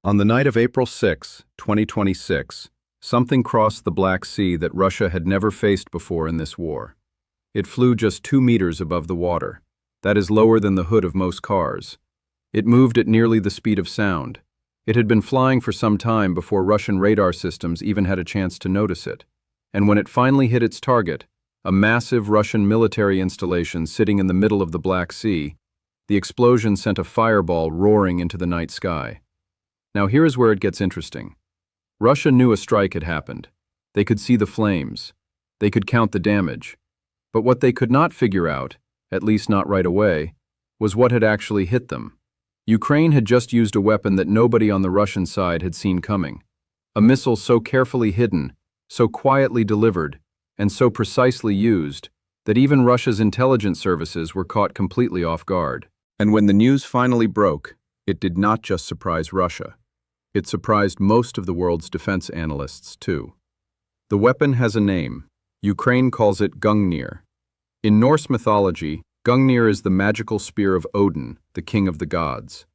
On the night of April 6, 2026, something crossed the Black Sea that Russia had never faced before in this war. It flew just 2 meters above the water. That is lower than the hood of most cars. It moved at nearly the speed of sound. It had been flying for some time before Russian radar systems even had a chance to notice it. And when it finally hit its target, a massive Russian military installation sitting in the middle of the Black Sea, the explosion sent a fireball roaring into the night sky. Now here is where it gets interesting. Russia knew a strike had happened. They could see the flames. They could count the damage. But what they could not figure out, at least not right away, was what had actually hit them. Ukraine had just used a weapon that nobody on the Russian side had seen coming. A missile so carefully hidden, so quietly delivered, and so precisely used, that even Russia's intelligence services were caught completely off guard. And when the news finally broke, it did not just surprise Russia. It surprised most of the world's defense analysts, too. The weapon has a name. Ukraine calls it Gungnir. In Norse mythology, Gungnir is the magical spear of Odin, the king of the gods.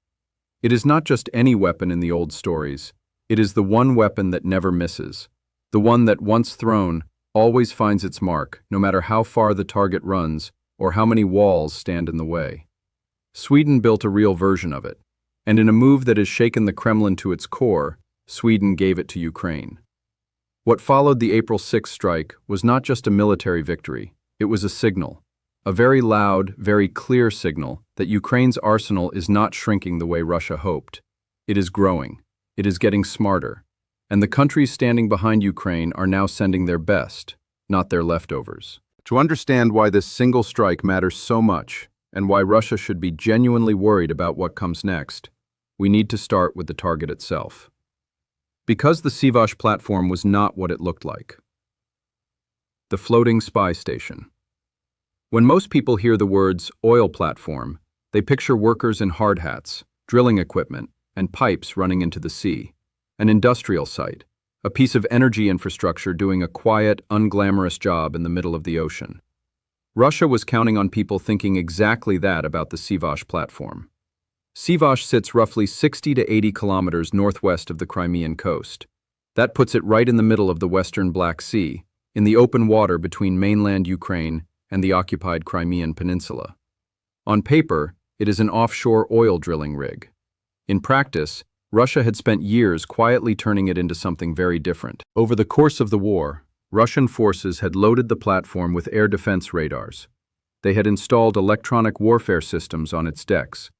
It is not just any weapon in the old stories. It is the one weapon that never misses. The one that, once thrown, always finds its mark, no matter how far the target runs or how many walls stand in the way. Sweden built a real version of it. And in a move that has shaken the Kremlin to its core, Sweden gave it to Ukraine. What followed the April 6 strike was not just a military victory, it was a signal. A very loud, very clear signal that Ukraine's arsenal is not shrinking the way Russia hoped. It is growing. It is getting smarter. And the countries standing behind Ukraine are now sending their best, not their leftovers. To understand why this single strike matters so much, and why Russia should be genuinely worried about what comes next, we need to start with the target itself. Because the Swedish platform was not what it looked like. The floating spy station. When most people hear the words oil platform, they picture workers in hard hats, drilling equipment, and pipes running into the sea. An industrial site, a piece of energy infrastructure doing a quiet, unglamorous job in the middle of the ocean. Russia was counting on people thinking exactly that about the Swedish platform. Swedish sits roughly 60 to 80 kilometers northwest of the Crimean coast. That puts it right in the middle of the western Black Sea, in the open water between mainland Ukraine and the occupied Crimean peninsula. On paper, it is an offshore oil drilling rig. In practice, Russia had spent years quietly turning it into something very different. Over the course of the war, Russian forces had loaded the platform with air defense radars. They had installed electronic warfare systems on its decks.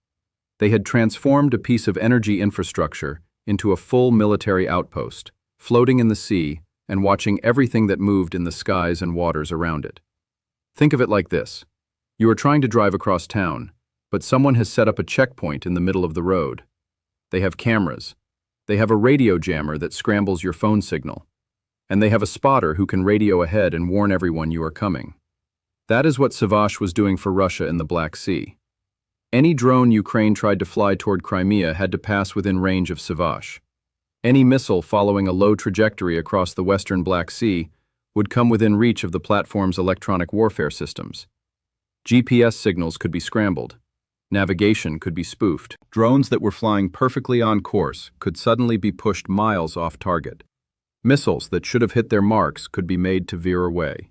They had transformed a piece of energy infrastructure into a full military outpost, floating in the sea and watching everything that moved in the skies and waters around it. Think of it like this. You are trying to drive across town, but someone has set up a checkpoint in the middle of the road. They have cameras. They have a radio jammer that scrambles your phone signal. And they have a spotter who can radio ahead and warn everyone you are coming. That is what Swedish was doing for Russia in the Black Sea. Any drone Ukraine tried to fly toward Crimea had to pass within range of Swedish. Any missile following a low trajectory across the western Black Sea would come within reach of the platform's electronic warfare systems. GPS signals could be scrambled. Navigation could be spoofed. Drones that were flying perfectly on course could suddenly be pushed miles off target. Missiles that should have hit their marks could be made to veer away.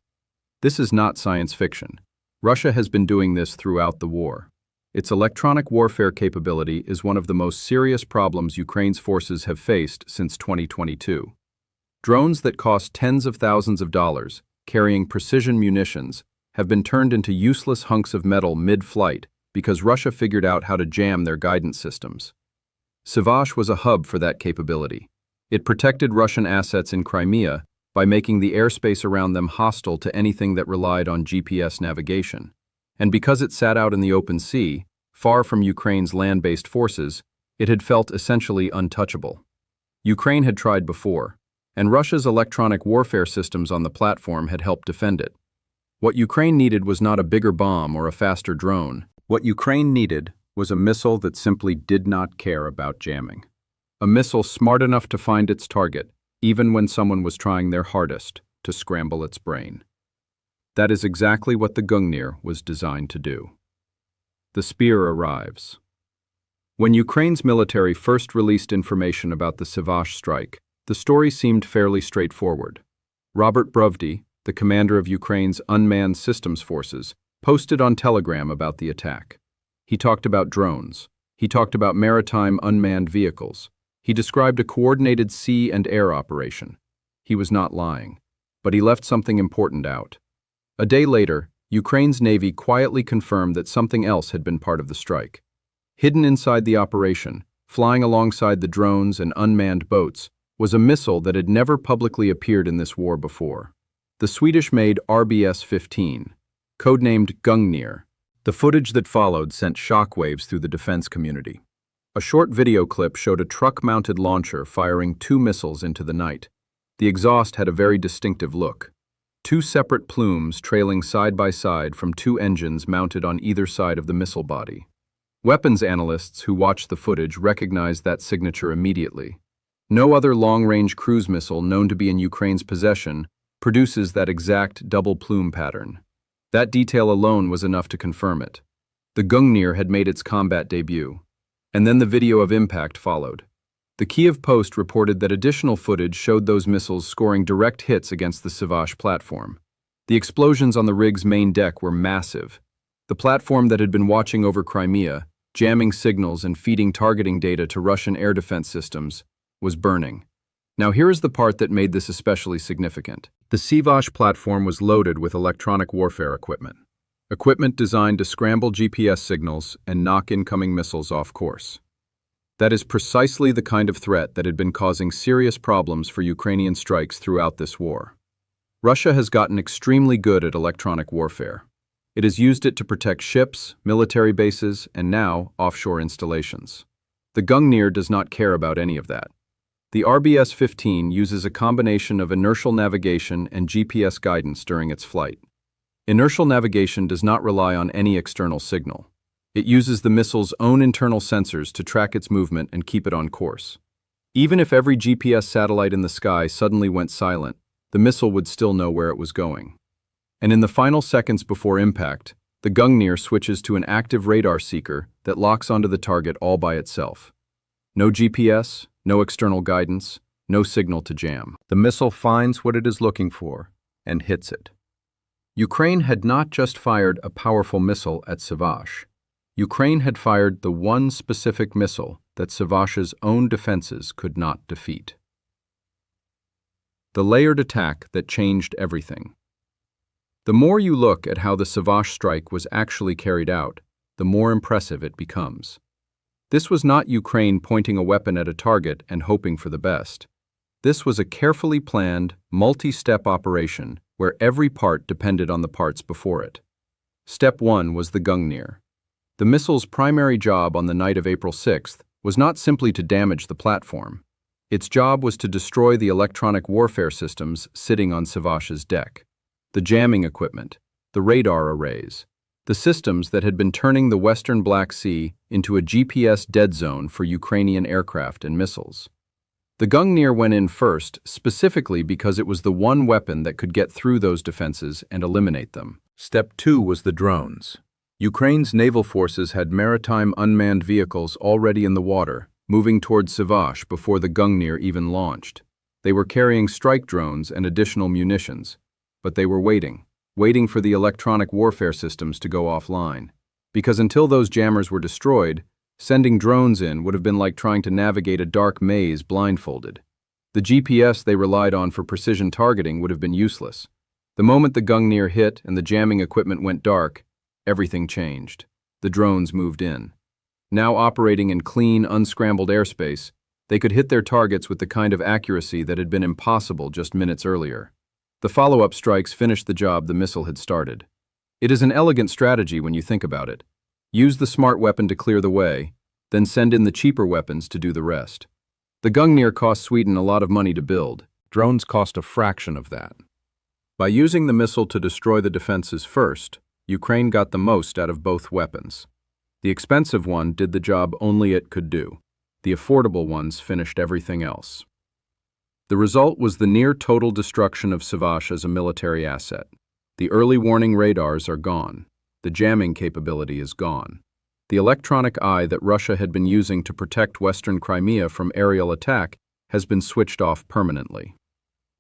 This is not science fiction. Russia has been doing this throughout the war. Its electronic warfare capability is one of the most serious problems Ukraine's forces have faced since 2022. Drones that cost tens of thousands of dollars, carrying precision munitions, have been turned into useless hunks of metal mid-flight because Russia figured out how to jam their guidance systems. Swedish was a hub for that capability. It protected Russian assets in Crimea by making the airspace around them hostile to anything that relied on GPS navigation. And because it sat out in the open sea, far from Ukraine's land-based forces, it had felt essentially untouchable. Ukraine had tried before, and Russia's electronic warfare systems on the platform had helped defend it. What Ukraine needed was not a bigger bomb or a faster drone. What Ukraine needed was a missile that simply did not care about jamming. A missile smart enough to find its target, even when someone was trying their hardest to scramble its brain. That is exactly what the Gungnir was designed to do. The spear arrives. When Ukraine's military first released information about the Swedish strike, the story seemed fairly straightforward. Robert Brovdy, the commander of Ukraine's unmanned systems forces, posted on Telegram about the attack. He talked about drones. He talked about maritime unmanned vehicles. He described a coordinated sea and air operation. He was not lying. But he left something important out. A day later, Ukraine's Navy quietly confirmed that something else had been part of the strike. Hidden inside the operation, flying alongside the drones and unmanned boats, was a missile that had never publicly appeared in this war before. The Swedish-made RBS-15, codenamed Gungnir. The footage that followed sent shockwaves through the defense community. A short video clip showed a truck-mounted launcher firing 2 missiles into the night. The exhaust had a very distinctive look. 2 separate plumes trailing side by side from 2 engines mounted on either side of the missile body. Weapons analysts who watched the footage recognized that signature immediately. No other long-range cruise missile known to be in Ukraine's possession produces that exact double plume pattern. That detail alone was enough to confirm it. The Gungnir had made its combat debut. And then the video of impact followed. The Kiev Post reported that additional footage showed those missiles scoring direct hits against the Swedish platform. The explosions on the rig's main deck were massive. The platform that had been watching over Crimea, jamming signals and feeding targeting data to Russian air defense systems, was burning. Now here is the part that made this especially significant. The Swedish platform was loaded with electronic warfare equipment. Equipment designed to scramble GPS signals and knock incoming missiles off course. That is precisely the kind of threat that had been causing serious problems for Ukrainian strikes throughout this war. Russia has gotten extremely good at electronic warfare. It has used it to protect ships, military bases, and now offshore installations. The Gungnir does not care about any of that. The RBS-15 uses a combination of inertial navigation and GPS guidance during its flight. Inertial navigation does not rely on any external signal. It uses the missile's own internal sensors to track its movement and keep it on course. Even if every GPS satellite in the sky suddenly went silent, the missile would still know where it was going. And in the final seconds before impact, the Gungnir switches to an active radar seeker that locks onto the target all by itself. No GPS, no external guidance, no signal to jam. The missile finds what it is looking for and hits it. Ukraine had not just fired a powerful missile at Swedish. Ukraine had fired the one specific missile that Swedish's own defenses could not defeat. The layered attack that changed everything. The more you look at how the Swedish strike was actually carried out, the more impressive it becomes. This was not Ukraine pointing a weapon at a target and hoping for the best. This was a carefully planned, multi-step operation where every part depended on the parts before it. Step 1 was the Gungnir. The missile's primary job on the night of April 6th was not simply to damage the platform. Its job was to destroy the electronic warfare systems sitting on Swedish's deck. The jamming equipment, the radar arrays, the systems that had been turning the western Black Sea into a GPS dead zone for Ukrainian aircraft and missiles. The Gungnir went in first specifically because it was the one weapon that could get through those defenses and eliminate them. Step 2 was the drones. Ukraine's naval forces had maritime unmanned vehicles already in the water, moving towards Swedish before the Gungnir even launched. They were carrying strike drones and additional munitions, but they were waiting for the electronic warfare systems to go offline. Because until those jammers were destroyed, sending drones in would have been like trying to navigate a dark maze blindfolded. The GPS they relied on for precision targeting would have been useless. The moment the Gungnir hit and the jamming equipment went dark, everything changed. The drones moved in. Now operating in clean, unscrambled airspace, they could hit their targets with the kind of accuracy that had been impossible just minutes earlier. The follow-up strikes finished the job the missile had started. It is an elegant strategy when you think about it. Use the smart weapon to clear the way, then send in the cheaper weapons to do the rest. The Gungnir cost Sweden a lot of money to build. Drones cost a fraction of that. By using the missile to destroy the defenses first, Ukraine got the most out of both weapons. The expensive one did the job only it could do. The affordable ones finished everything else. The result was the near-total destruction of Swedish as a military asset. The early warning radars are gone. The jamming capability is gone. The electronic eye that Russia had been using to protect Western Crimea from aerial attack has been switched off permanently.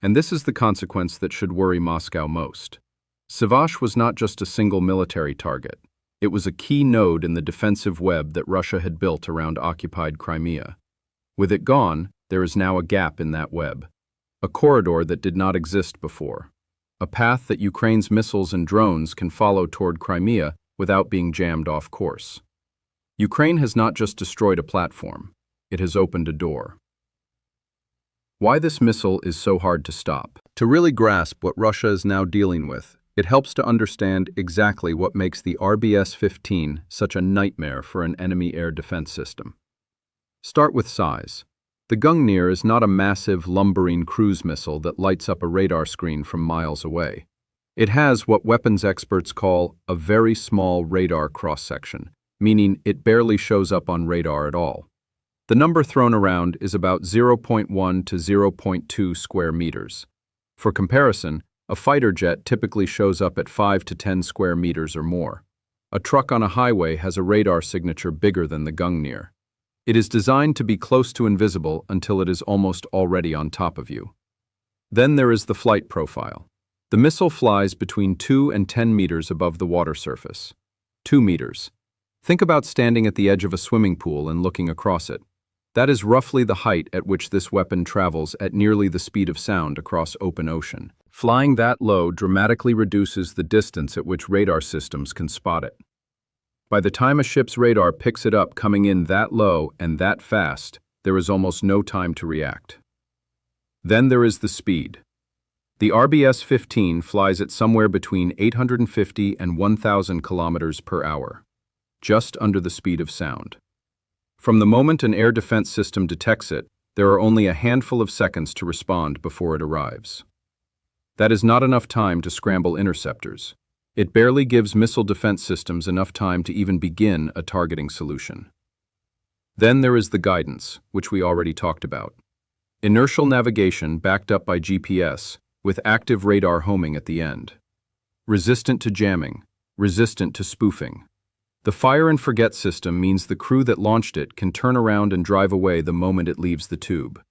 And this is the consequence that should worry Moscow most. Swedish was not just a single military target. It was a key node in the defensive web that Russia had built around occupied Crimea. With it gone, there is now a gap in that web. A corridor that did not exist before. A path that Ukraine's missiles and drones can follow toward Crimea without being jammed off course. Ukraine has not just destroyed a platform, it has opened a door. Why this missile is so hard to stop? To really grasp what Russia is now dealing with, it helps to understand exactly what makes the RBS-15 such a nightmare for an enemy air defense system. Start with size. The Gungnir is not a massive, lumbering cruise missile that lights up a radar screen from miles away. It has what weapons experts call a very small radar cross-section, meaning it barely shows up on radar at all. The number thrown around is about 0.1 to 0.2 square meters. For comparison, a fighter jet typically shows up at 5 to 10 square meters or more. A truck on a highway has a radar signature bigger than the Gungnir. It is designed to be close to invisible until it is almost already on top of you. Then there is the flight profile. The missile flies between 2 and 10 meters above the water surface. 2 meters. Think about standing at the edge of a swimming pool and looking across it. That is roughly the height at which this weapon travels at nearly the speed of sound across open ocean. Flying that low dramatically reduces the distance at which radar systems can spot it. By the time a ship's radar picks it up coming in that low and that fast, there is almost no time to react. Then there is the speed. The RBS-15 flies at somewhere between 850 and 1,000 kilometers per hour, just under the speed of sound. From the moment an air defense system detects it, there are only a handful of seconds to respond before it arrives. That is not enough time to scramble interceptors. It barely gives missile defense systems enough time to even begin a targeting solution. Then there is the guidance, which we already talked about. Inertial navigation backed up by GPS, with active radar homing at the end. Resistant to jamming, resistant to spoofing. The fire and forget system means the crew that launched it can turn around and drive away the moment it leaves the tube.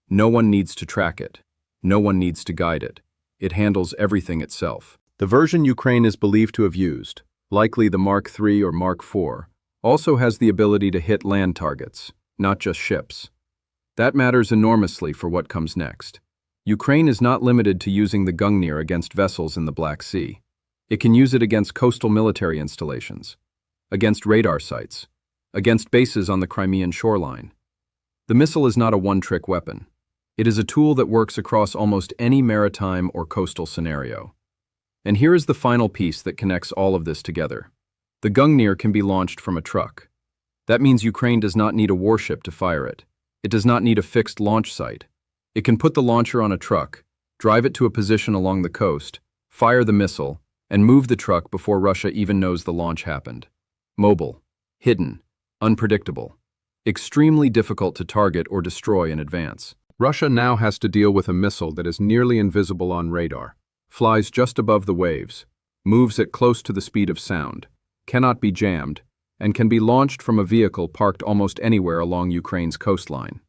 No one needs to track it. No one needs to guide it. It handles everything itself. The version Ukraine is believed to have used, likely the Mark III or Mark IV, also has the ability to hit land targets, not just ships. That matters enormously for what comes next. Ukraine is not limited to using the Gungnir against vessels in the Black Sea. It can use it against coastal military installations, against radar sites, against bases on the Crimean shoreline. The missile is not a one-trick weapon. It is a tool that works across almost any maritime or coastal scenario. And here is the final piece that connects all of this together. The Gungnir can be launched from a truck. That means Ukraine does not need a warship to fire it. It does not need a fixed launch site. It can put the launcher on a truck, drive it to a position along the coast, fire the missile, and move the truck before Russia even knows the launch happened. Mobile, hidden, unpredictable, extremely difficult to target or destroy in advance. Russia now has to deal with a missile that is nearly invisible on radar, flies just above the waves, moves at close to the speed of sound, cannot be jammed, and can be launched from a vehicle parked almost anywhere along Ukraine's coastline.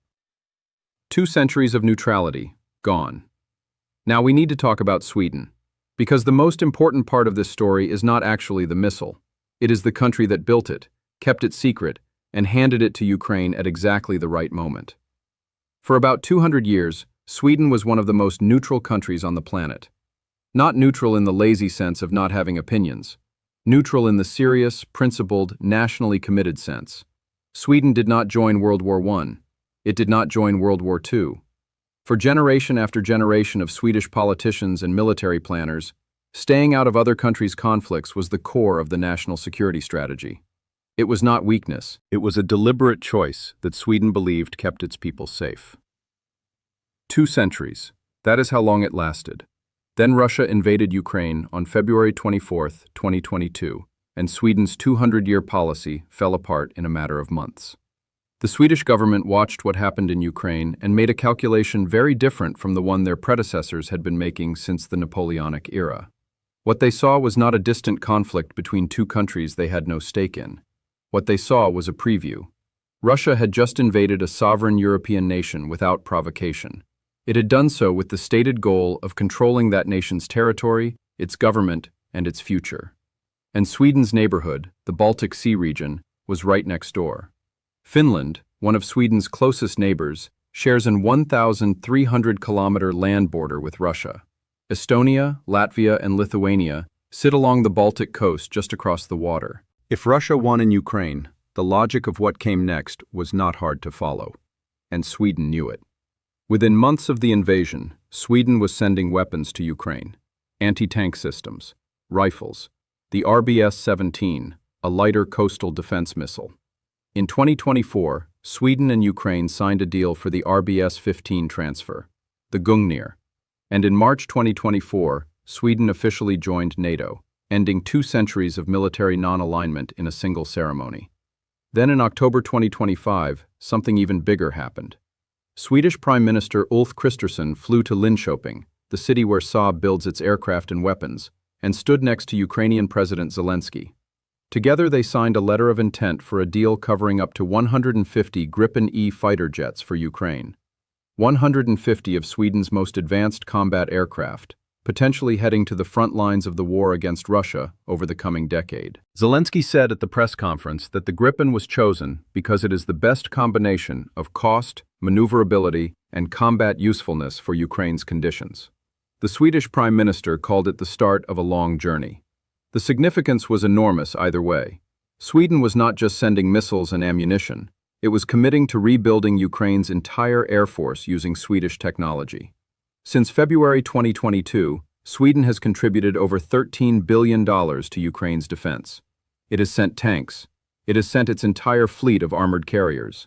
2 centuries of neutrality, gone. Now we need to talk about Sweden, because the most important part of this story is not actually the missile. It is the country that built it, kept it secret, and handed it to Ukraine at exactly the right moment. For about 200 years, Sweden was one of the most neutral countries on the planet. Not neutral in the lazy sense of not having opinions. Neutral in the serious, principled, nationally committed sense. Sweden did not join World War I. It did not join World War II. For generation after generation of Swedish politicians and military planners, staying out of other countries' conflicts was the core of the national security strategy. It was not weakness. It was a deliberate choice that Sweden believed kept its people safe. 2 centuries. That is how long it lasted. Then Russia invaded Ukraine on February 24, 2022, and Sweden's 200-year policy fell apart in a matter of months. The Swedish government watched what happened in Ukraine and made a calculation very different from the one their predecessors had been making since the Napoleonic era. What they saw was not a distant conflict between 2 countries they had no stake in. What they saw was a preview. Russia had just invaded a sovereign European nation without provocation. It had done so with the stated goal of controlling that nation's territory, its government, and its future. And Sweden's neighborhood, the Baltic Sea region, was right next door. Finland, one of Sweden's closest neighbors, shares an 1,300-kilometer land border with Russia. Estonia, Latvia, and Lithuania sit along the Baltic coast just across the water. If Russia won in Ukraine, the logic of what came next was not hard to follow, and Sweden knew it. Within months of the invasion, Sweden was sending weapons to Ukraine: anti-tank systems, rifles, the RBS-17, a lighter coastal defense missile. In 2024, Sweden and Ukraine signed a deal for the RBS-15 transfer, the Gungnir, and in March 2024, Sweden officially joined NATO, ending 2 centuries of military non-alignment in a single ceremony. Then in October 2025, something even bigger happened. Swedish Prime Minister Ulf Kristersson flew to Linköping, the city where Saab builds its aircraft and weapons, and stood next to Ukrainian President Zelensky. Together they signed a letter of intent for a deal covering up to 150 Gripen-E fighter jets for Ukraine. 150 of Sweden's most advanced combat aircraft, potentially heading to the front lines of the war against Russia over the coming decade. Zelensky said at the press conference that the Gripen was chosen because it is the best combination of cost, maneuverability, and combat usefulness for Ukraine's conditions. The Swedish Prime Minister called it the start of a long journey. The significance was enormous either way. Sweden was not just sending missiles and ammunition, it was committing to rebuilding Ukraine's entire air force using Swedish technology. Since February 2022, Sweden has contributed over $13 billion to Ukraine's defense. It has sent tanks. It has sent its entire fleet of armored carriers.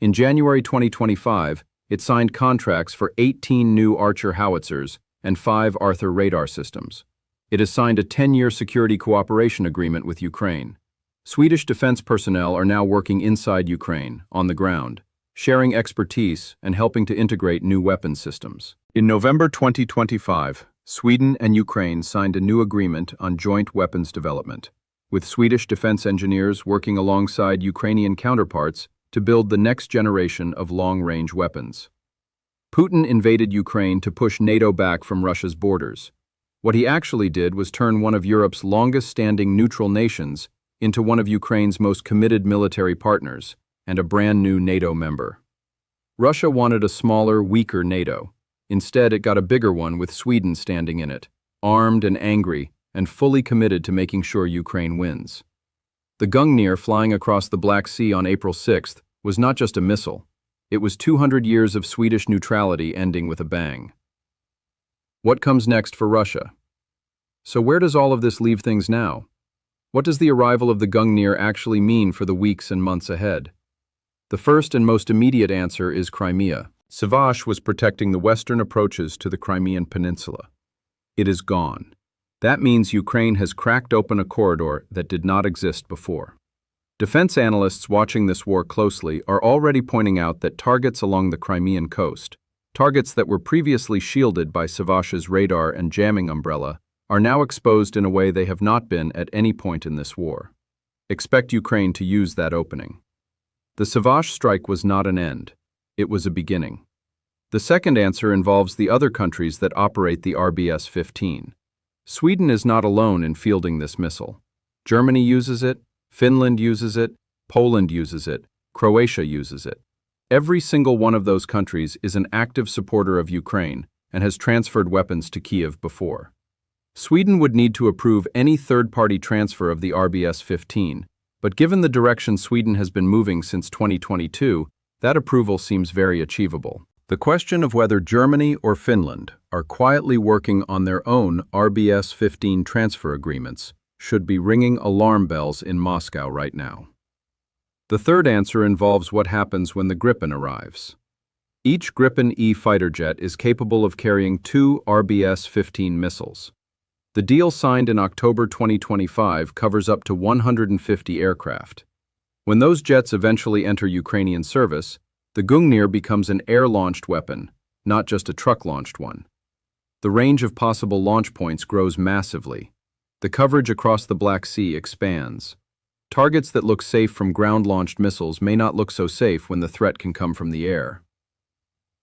In January 2025, it signed contracts for 18 new Archer howitzers and 5 Arthur radar systems. It has signed a 10-year security cooperation agreement with Ukraine. Swedish defense personnel are now working inside Ukraine, on the ground, sharing expertise and helping to integrate new weapons systems. In November 2025, Sweden and Ukraine signed a new agreement on joint weapons development, with Swedish defense engineers working alongside Ukrainian counterparts to build the next generation of long-range weapons. Putin invaded Ukraine to push NATO back from Russia's borders. What he actually did was turn one of Europe's longest-standing neutral nations into one of Ukraine's most committed military partners and a brand-new NATO member. Russia wanted a smaller, weaker NATO. Instead, it got a bigger one with Sweden standing in it, armed and angry, and fully committed to making sure Ukraine wins. The Gungnir flying across the Black Sea on April 6th was not just a missile. It was 200 years of Swedish neutrality ending with a bang. What comes next for Russia? So where does all of this leave things now? What does the arrival of the Gungnir actually mean for the weeks and months ahead? The first and most immediate answer is Crimea. Swedish was protecting the western approaches to the Crimean Peninsula. It is gone. That means Ukraine has cracked open a corridor that did not exist before. Defense analysts watching this war closely are already pointing out that targets along the Crimean coast, targets that were previously shielded by Swedish's radar and jamming umbrella, are now exposed in a way they have not been at any point in this war. Expect Ukraine to use that opening. The Swedish strike was not an end. It was a beginning. The second answer involves the other countries that operate the RBS-15. Sweden is not alone in fielding this missile. Germany uses it, Finland uses it, Poland uses it, Croatia uses it. Every single one of those countries is an active supporter of Ukraine and has transferred weapons to Kyiv before. Sweden would need to approve any third-party transfer of the RBS-15, but given the direction Sweden has been moving since 2022, that approval seems very achievable. The question of whether Germany or Finland are quietly working on their own RBS-15 transfer agreements should be ringing alarm bells in Moscow right now. The third answer involves what happens when the Gripen arrives. Each Gripen-E fighter jet is capable of carrying 2 RBS-15 missiles. The deal signed in October 2025 covers up to 150 aircraft. When those jets eventually enter Ukrainian service, the Gungnir becomes an air-launched weapon, not just a truck-launched one. The range of possible launch points grows massively. The coverage across the Black Sea expands. Targets that look safe from ground-launched missiles may not look so safe when the threat can come from the air.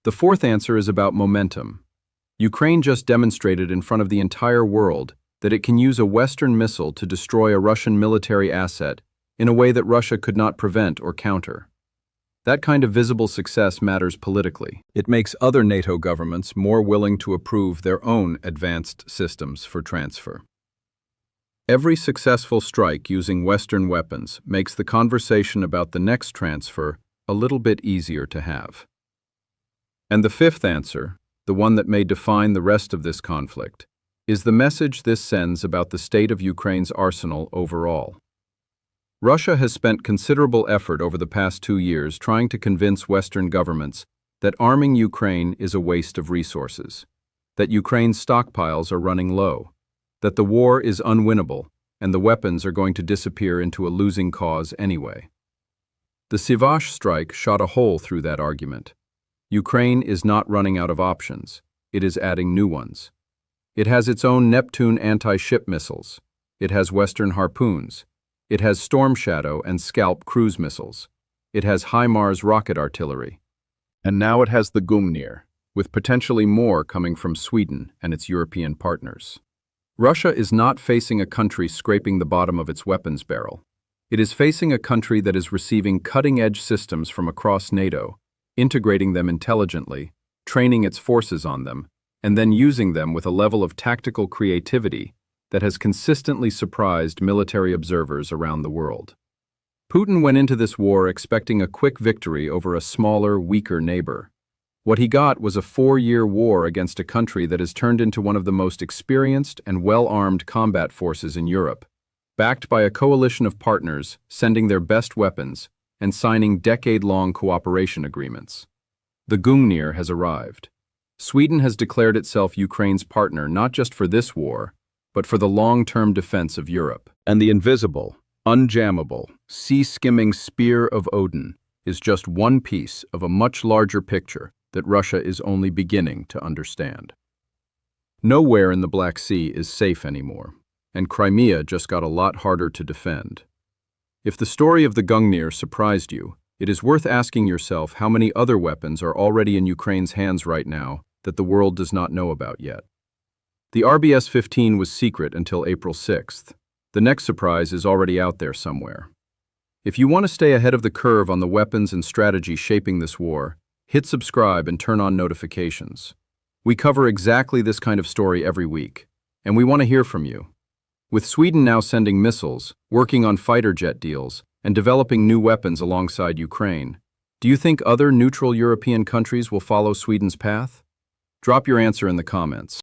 The fourth answer is about momentum. Ukraine just demonstrated in front of the entire world that it can use a Western missile to destroy a Russian military asset in a way that Russia could not prevent or counter. That kind of visible success matters politically. It makes other NATO governments more willing to approve their own advanced systems for transfer. Every successful strike using Western weapons makes the conversation about the next transfer a little bit easier to have. And the fifth answer, the one that may define the rest of this conflict, is the message this sends about the state of Ukraine's arsenal overall. Russia has spent considerable effort over the past 2 years trying to convince Western governments that arming Ukraine is a waste of resources, that Ukraine's stockpiles are running low, that the war is unwinnable and the weapons are going to disappear into a losing cause anyway. The Swedish strike shot a hole through that argument. Ukraine is not running out of options, it is adding new ones. It has its own Neptune anti-ship missiles. It has Western Harpoons. It has Storm Shadow and Scalp cruise missiles. It has HIMARS rocket artillery. And now it has the Gungnir, with potentially more coming from Sweden and its European partners. Russia is not facing a country scraping the bottom of its weapons barrel. It is facing a country that is receiving cutting-edge systems from across NATO, integrating them intelligently, training its forces on them, and then using them with a level of tactical creativity that has consistently surprised military observers around the world. Putin went into this war expecting a quick victory over a smaller, weaker neighbor. What he got was a 4-year war against a country that has turned into one of the most experienced and well-armed combat forces in Europe, backed by a coalition of partners sending their best weapons and signing decade-long cooperation agreements. The Gungnir has arrived. Sweden has declared itself Ukraine's partner not just for this war, but for the long-term defense of Europe. And the invisible, unjammable, sea-skimming spear of Odin is just one piece of a much larger picture that Russia is only beginning to understand. Nowhere in the Black Sea is safe anymore, and Crimea just got a lot harder to defend. If the story of the Gungnir surprised you, it is worth asking yourself how many other weapons are already in Ukraine's hands right now that the world does not know about yet. The RBS-15 was secret until April 6th. The next surprise is already out there somewhere. If you want to stay ahead of the curve on the weapons and strategy shaping this war, hit subscribe and turn on notifications. We cover exactly this kind of story every week, and we want to hear from you. With Sweden now sending missiles, working on fighter jet deals, and developing new weapons alongside Ukraine, do you think other neutral European countries will follow Sweden's path? Drop your answer in the comments.